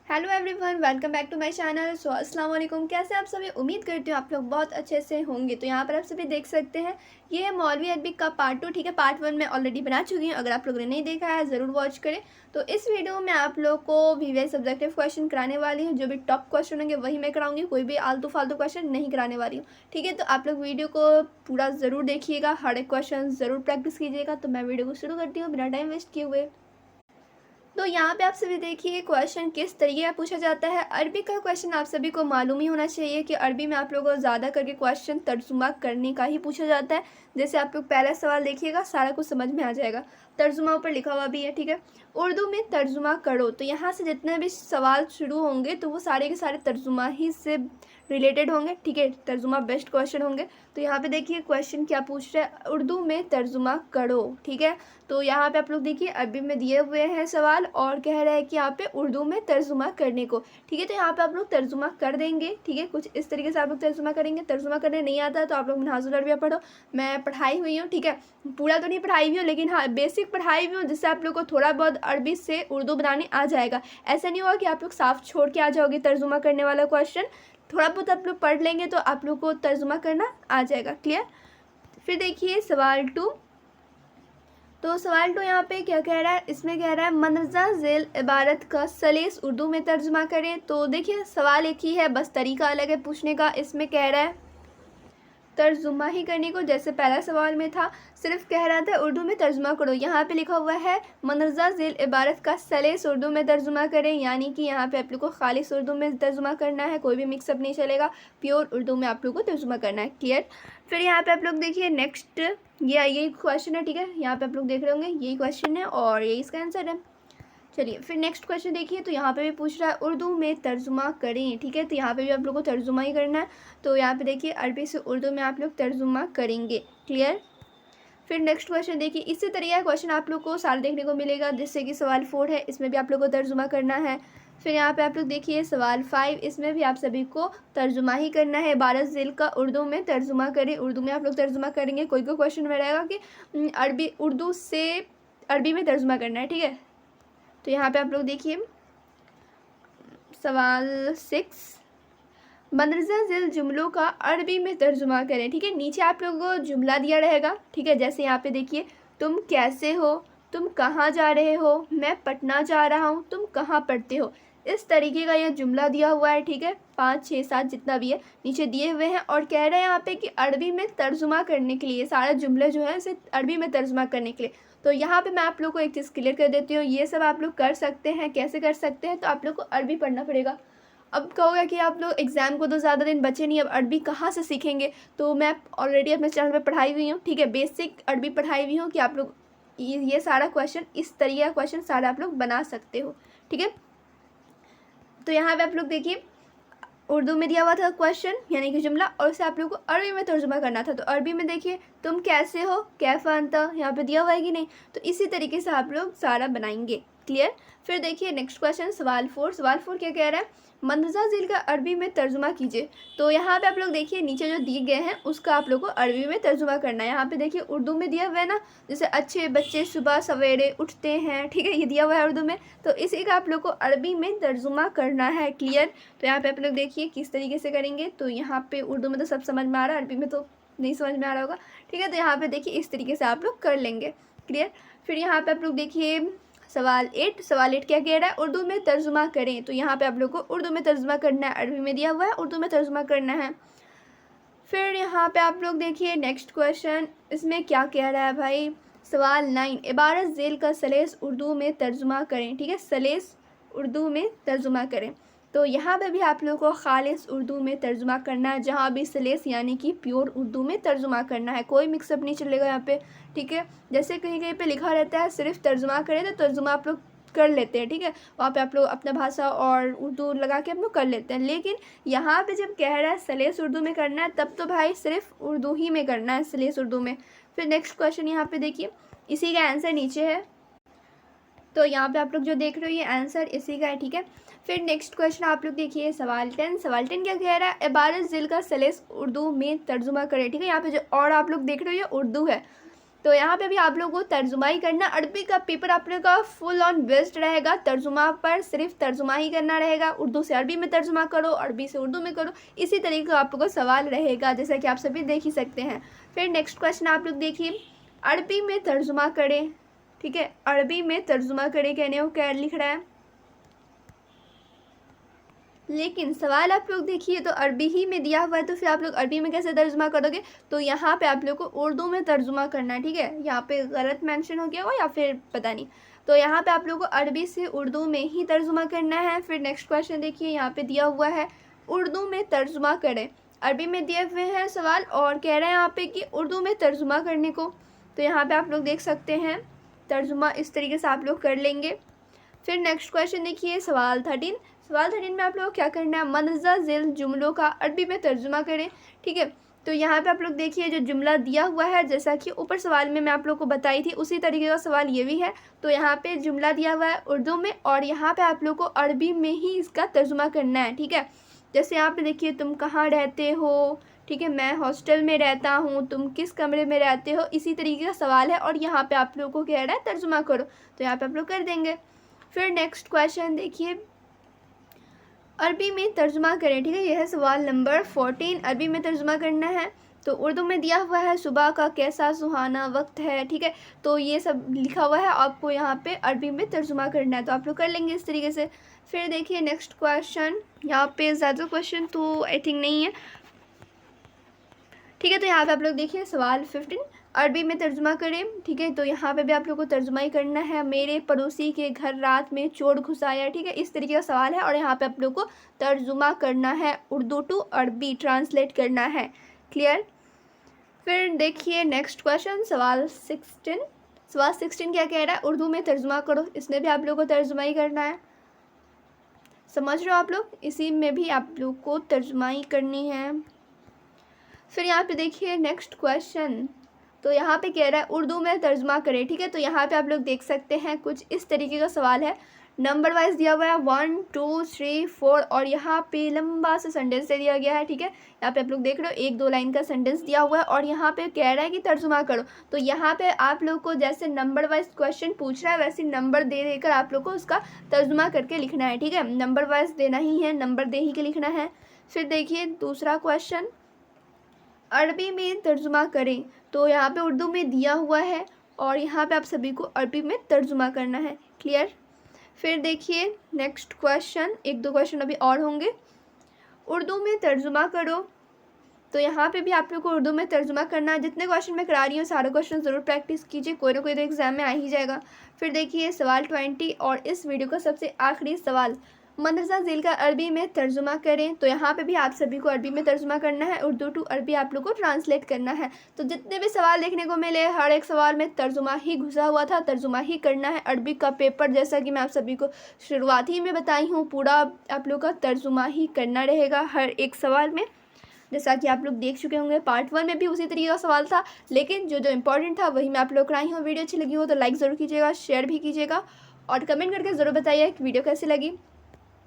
Hello everyone, welcome back to my channel. अस्सलाम वालेकुम। कैसे आप सभी? उम्मीद करती हूँ आप लोग बहुत अच्छे से होंगे। तो यहाँ पर आप सभी देख सकते हैं, ये है मौलवी अरबिक का पार्ट 2। ठीक है, पार्ट 1 में ऑलरेडी बना चुकी हूँ। अगर आप लोगों ने नहीं देखा है ज़रूर वॉच करें। तो इस वीडियो में आप लोग को वीवीआई सब्जेक्टिव क्वेश्चन कराने वाली हूँ। जो भी टॉप क्वेश्चन होंगे वही मैं कराऊंगी, कोई भी आलतू फालतू क्वेश्चन नहीं कराने वाली हूँ। ठीक है, तो आप लोग वीडियो को पूरा ज़रूर देखिएगा, हर एक क्वेश्चन ज़रूर प्रैक्टिस कीजिएगा। तो मैं वीडियो को शुरू करती हूँ बिना टाइम वेस्ट किए हुए। तो यहाँ पे आप सभी देखिए, क्वेश्चन किस तरीके का पूछा जाता है। अरबी का क्वेश्चन आप सभी को मालूम ही होना चाहिए कि अरबी में आप लोगों को ज़्यादा करके क्वेश्चन तर्जुमा करने का ही पूछा जाता है। जैसे आप लोग पहला सवाल देखिएगा, सारा कुछ समझ में आ जाएगा। तर्जुमा ऊपर लिखा हुआ भी है। ठीक है, उर्दू में तर्जुमा करो। तो यहाँ से जितने भी सवाल शुरू होंगे तो वो सारे के सारे तर्जुमा ही से रिलेटेड होंगे। ठीक है, तर्जुमा बेस्ड क्वेश्चन होंगे। तो यहाँ पे देखिए क्वेश्चन क्या पूछ रहा है, उर्दू में तर्जुमा करो। ठीक है, तो यहाँ पे आप लोग देखिए अरबी में दिए हुए हैं सवाल और कह रहा है कि यहाँ पे उर्दू में तर्जुमा करने को। ठीक है, तो यहाँ पे आप लोग तर्जुमा कर देंगे। ठीक है, कुछ इस तरीके से आप लोग तर्जुमा करेंगे। तर्जुमा करने नहीं आता है तो आप लोग मिनहाजुल अरबिया पढ़ो, मैं पढ़ाई हुई हूँ। ठीक है, पूरा तो नहीं पढ़ाई हुई हूँ लेकिन हाँ बेसिक पढ़ाई हुई हूँ, जिससे आप लोग को थोड़ा बहुत अरबी से उर्दू बनाने आ जाएगा। ऐसा नहीं होगा कि आप लोग साफ छोड़ के आ जाओगे तर्जुमा करने वाला क्वेश्चन। थोड़ा बहुत आप लोग पढ़ लेंगे तो आप लोग को तर्जुमा करना आ जाएगा। क्लियर? फिर देखिए सवाल 2। तो सवाल 2 यहाँ पे क्या कह रहा है, इसमें कह रहा है मनज़ा ज़ेल इबारत का सलीस उर्दू में तर्जुमा करें। तो देखिए सवाल एक ही है, बस तरीका अलग है पूछने का। इसमें कह रहा है तर्जुमा ही करने को, जैसे पहला सवाल में था सिर्फ कह रहा था उर्दू में तर्जुमा करो। यहाँ पे लिखा हुआ है मनज़ा ज़ेल इबारत का सलीस उर्दू में तर्जुमा करें, यानी कि यहाँ पे आप लोग को खालिस उर्दू में तर्जुमा करना है, कोई भी मिक्सअप नहीं चलेगा, प्योर उर्दू में आप लोग को तर्जुमा करना है। क्लियर? फिर यहाँ पे आप लोग देखिए नेक्स्ट, यही क्वेश्चन है। ठीक है, यहाँ पे आप लोग देख रहे होंगे यही क्वेश्चन है और यही इसका आंसर है। चलिए फिर नेक्स्ट क्वेश्चन देखिए, तो यहाँ पे भी पूछ रहा है उर्दू में तर्जुमा करें। ठीक है, तो यहाँ पे भी आप लोग को तर्जुमा ही करना है। तो यहाँ पे देखिए अरबी से उर्दू में आप लोग तर्जुमा करेंगे। क्लियर? फिर नेक्स्ट क्वेश्चन देखिए, इसी तरीके का क्वेश्चन आप लोग को साल देखने को मिलेगा, जैसे कि सवाल 4 है, इसमें भी आप लोग को तर्जुमा करना है। फिर यहाँ पे आप लोग देखिए सवाल 5, इसमें भी आप सभी को तर्जुमा ही करना है। इबारत ज़ेल का उर्दू में तर्जुमा करें, उर्दू में आप लोग तर्जुमा करेंगे। कोई कोई क्वेश्चन में रहेगा कि अरबी उर्दू से अरबी में तर्जुमा करना है। ठीक है, तो यहाँ पे आप लोग देखिए सवाल 6, मंदरजा ज़ेल जुमलों का अरबी में तर्जुमा करें। ठीक है, नीचे आप लोगों को जुमला दिया रहेगा। ठीक है, जैसे यहाँ पे देखिए तुम कैसे हो, तुम कहाँ जा रहे हो, मैं पटना जा रहा हूँ, तुम कहाँ पढ़ते हो। इस तरीके का यह जुमला दिया हुआ है। ठीक है, 5 6 7 जितना भी है नीचे दिए हुए हैं और कह रहे हैं यहाँ पे कि अरबी में तर्जुमा करने के लिए, सारे जुमले जो है इसे अरबी में तर्जुमा करने के लिए। तो यहाँ पे मैं आप लोग को एक चीज़ क्लियर कर देती हूँ, ये सब आप लोग कर सकते हैं। कैसे कर सकते हैं? तो आप लोग को अरबी पढ़ना पड़ेगा। अब कहोगे कि आप लोग एग्ज़ाम को तो ज़्यादा दिन बचे नहीं, अब अरबी कहाँ से सीखेंगे? तो मैं ऑलरेडी अपने चैनल पे पढ़ाई हुई हूँ। ठीक है, बेसिक अरबी पढ़ाई हुई हूँ कि आप लोग ये सारा क्वेश्चन, इस तरीके का क्वेश्चन सारा आप लोग बना सकते हो। ठीक है, तो यहाँ पे आप लोग देखिए उर्दू में दिया हुआ था क्वेश्चन यानी कि जुमला, और उसे आप लोग को अरबी में तर्जुमा करना था। तो अरबी में देखिए तुम कैसे हो, कैफ़ा अंता, यहाँ पे दिया हुआ है कि नहीं, तो इसी तरीके से आप लोग सारा बनाएंगे। क्लियर? फिर देखिए नेक्स्ट क्वेश्चन सवाल 4। सवाल 4 क्या कह रहा है, मंदजा ज़ील का अरबी में तर्जुमा कीजिए। तो यहाँ पे आप लोग देखिए नीचे जो दिए गए हैं उसका आप लोग को अरबी में तर्जुमा करना है। यहाँ पे देखिए उर्दू में दिया हुआ है ना, जैसे अच्छे बच्चे सुबह सवेरे उठते हैं। ठीक है, ये दिया हुआ है उर्दू में, तो इसी का आप लोग को अरबी में तर्जुमा करना है। क्लियर? तो यहाँ पे आप लोग देखिए किस तरीके से करेंगे। तो यहाँ पे उर्दू में तो सब समझ में आ रहा है, अरबी में तो नहीं समझ में आ रहा होगा। ठीक है, तो यहाँ पे देखिए इस तरीके से आप लोग कर लेंगे। क्लियर? फिर यहाँ पे आप लोग देखिए सवाल 8। सवाल 8 क्या कह रहा है, उर्दू में तर्जुमा करें। तो यहाँ पे आप लोग को उर्दू में तर्जुमा करना है, अरबी में दिया हुआ है, उर्दू में तर्जुमा करना है। फिर यहाँ पे आप लोग देखिए नेक्स्ट क्वेश्चन, इसमें क्या कह रहा है भाई, सवाल 9, इबारत ज़ेल का सलेस उर्दू में तर्जुमा करें। ठीक है, सलेस उर्दू में तर्जुमा करें। तो यहाँ पे भी आप लोग को खालिस उर्दू में तर्जुमा करना है, जहाँ भी सलेस यानी कि प्योर उर्दू में तर्जुमा करना है, कोई मिक्सअप नहीं चलेगा यहाँ पे। ठीक है, जैसे कहीं कहीं पे लिखा रहता है सिर्फ तर्जुमा करें, तो तर्जुमा आप लोग कर लेते हैं। ठीक है, वहाँ पे आप लोग अपना भाषा और उर्दू लगा के आप लोग कर लेते हैं, लेकिन यहाँ पे जब कह रहा है सलेस उर्दू में करना है तब तो भाई सिर्फ उर्दू ही में करना है, सलेस उर्दू में। फिर नेक्स्ट क्वेश्चन यहाँ पे देखिए, इसी का आंसर नीचे है, तो यहाँ पे आप लोग जो देख रहे हो ये आंसर इसी का है। ठीक है, फिर नेक्स्ट क्वेश्चन आप लोग देखिए सवाल 10। सवाल 10 क्या कह रहा है, इबारत ज़ेल का सलेस उर्दू में तर्जुमा करें। ठीक है, यहाँ पे जो और आप लोग देख रहे हो ये उर्दू है, तो यहाँ पे भी आप लोगों को तर्जुमा ही करना। अरबी का पेपर आप लोगों का फुल ऑन बेस्ड रहेगा, तर्जुमा पर सिर्फ तर्जुमा ही करना रहेगा। उर्दू से अरबी में तर्जुमा करो, अरबी से उर्दू में करो, इसी तरीके का आप लोगों को सवाल रहेगा, जैसा कि आप सभी देख ही सकते हैं। फिर नेक्स्ट क्वेश्चन आप लोग देखिए, अरबी में तर्जुमा करें, ठीक है, अरबी में तर्जुमा करें कहने को क्या लिख रहा है, लेकिन सवाल आप लोग देखिए तो अरबी ही में दिया हुआ है, तो फिर आप लोग अरबी में कैसे तर्जुमा करोगे। तो यहाँ पे आप लोग को उर्दू में तर्जुमा करना है, ठीक है, यहाँ पे गलत मेंशन हो गया हो या फिर पता नहीं। तो यहाँ पे आप लोग को अरबी से उर्दू में ही तर्जुमा करना है। फिर नेक्स्ट क्वेश्चन देखिए, यहाँ पे दिया हुआ है उर्दू में तर्जुमा करें। अरबी में दिए हुए हैं सवाल और कह रहे हैं यहाँ पे कि उर्दू में तर्जुमा करने को। तो यहाँ पे आप लोग देख सकते हैं तर्जुमा इस तरीके से आप लोग कर लेंगे। फिर नेक्स्ट क्वेश्चन देखिए, सवाल 13। सवाल 13 में आप लोग क्या करना है, मंदरजा झेल जुमलों का अरबी में तर्जुमा करें, ठीक है। तो यहाँ पे आप लोग देखिए जो जुमला दिया हुआ है, जैसा कि ऊपर सवाल में मैं आप लोग को बताई थी, उसी तरीके का सवाल ये भी है। तो यहाँ पे जुमला दिया हुआ है उर्दू में और यहाँ पे आप लोग को अरबी में ही इसका तर्जुमा करना है, ठीक है। जैसे यहाँ पे देखिए, तुम कहाँ रहते हो, ठीक है, मैं हॉस्टल में रहता हूँ, तुम किस कमरे में रहते हो, इसी तरीके का सवाल है और यहाँ पे आप लोग को कह रहा है तर्जुमा करो, तो यहाँ पे आप लोग कर देंगे। फिर नेक्स्ट क्वेश्चन देखिए, अरबी में तर्जुमा करें, ठीक है, यह है सवाल नंबर 14। अरबी में तर्जुमा करना है। तो उर्दू में दिया हुआ है सुबह का कैसा सुहाना वक्त है, ठीक है, तो ये सब लिखा हुआ है, आपको यहाँ पे अरबी में तर्जुमा करना है, तो आप लोग कर लेंगे इस तरीके से। फिर देखिए नेक्स्ट क्वेश्चन, यहाँ पे ज़्यादा क्वेश्चन तो आई थिंक नहीं है, ठीक है। तो यहाँ पे आप लोग देखिए सवाल 15, अरबी में तर्जुमा करें, ठीक है। तो यहाँ पे भी आप लोग को तर्जुमा ही करना है। मेरे पड़ोसी के घर रात में चोर घुस आया, ठीक है, इस तरीके का सवाल है और यहाँ पे आप लोग को तर्जुमा करना है, उर्दू टू अरबी ट्रांसलेट करना है, क्लियर। फिर देखिए नेक्स्ट क्वेश्चन, सवाल 16। सवाल 16 क्या कह रहा है, उर्दू में तर्जुमा करो, इसमें भी आप लोग को तर्जुमा ही करना है, समझ रहे हो आप लोग, इसी में भी आप लोग को तर्जुमा ही करनी है। फिर यहाँ पे देखिए नेक्स्ट क्वेश्चन, तो यहाँ पे कह रहा है उर्दू में तर्जुमा करें, ठीक है। तो यहाँ पे आप लोग देख सकते हैं कुछ इस तरीके का सवाल है, नंबर वाइज दिया हुआ है 1 2 3 4 और यहाँ पे लंबा सा सेंटेंस दे दिया गया है, ठीक है। यहाँ पे आप लोग देख रहे हो 1-2 लाइन का सेंटेंस दिया हुआ है और यहाँ पे कह रहा है कि तर्जुमा करो। तो यहाँ पे आप लोग को जैसे नंबर वाइज क्वेश्चन पूछ रहा है वैसे नंबर दे देकर आप लोग को उसका तर्जुमा करके लिखना है, ठीक है, नंबर वाइज देना ही है, नंबर दे ही के लिखना है। फिर देखिए दूसरा क्वेश्चन, अरबी में तर्जुमा करें, तो यहाँ पे उर्दू में दिया हुआ है और यहाँ पे आप सभी को अरबी में तर्जुमा करना है, क्लियर। फिर देखिए नेक्स्ट क्वेश्चन, 1-2 क्वेश्चन अभी और होंगे, उर्दू में तर्जुमा करो, तो यहाँ पे भी आप लोग को उर्दू में तर्जुमा करना है। जितने क्वेश्चन मैं करा रही हूँ सारे क्वेश्चन ज़रूर प्रैक्टिस कीजिए, कोई ना कोई तो एग्जाम में आ ही जाएगा। फिर देखिए सवाल 20 और इस वीडियो का सबसे आखिरी सवाल, मंदरजा झेल का अरबी में तर्जुमा करें, तो यहाँ पे भी आप सभी को अरबी में तर्जुमा करना है, उर्दू टू अरबी आप लोग को ट्रांसलेट करना है। तो जितने भी सवाल देखने को मिले हर एक सवाल में तर्जुमा ही घुसा हुआ था, तर्जुमा ही करना है। अरबी का पेपर जैसा कि मैं आप सभी को शुरुआत ही में बताई हूँ, पूरा आप लोग का तर्जुमा ही करना रहेगा हर एक सवाल में, जैसा कि आप लोग देख चुके होंगे। पार्ट 1 में भी उसी तरीके का सवाल था, लेकिन जो इंपॉर्टेंट था वही मैं आप लोग कराई हूँ। वीडियो अच्छी लगी हो तो लाइक ज़रूर कीजिएगा, शेयर भी कीजिएगा और कमेंट करके ज़रूर बताइए कि वीडियो कैसी लगी।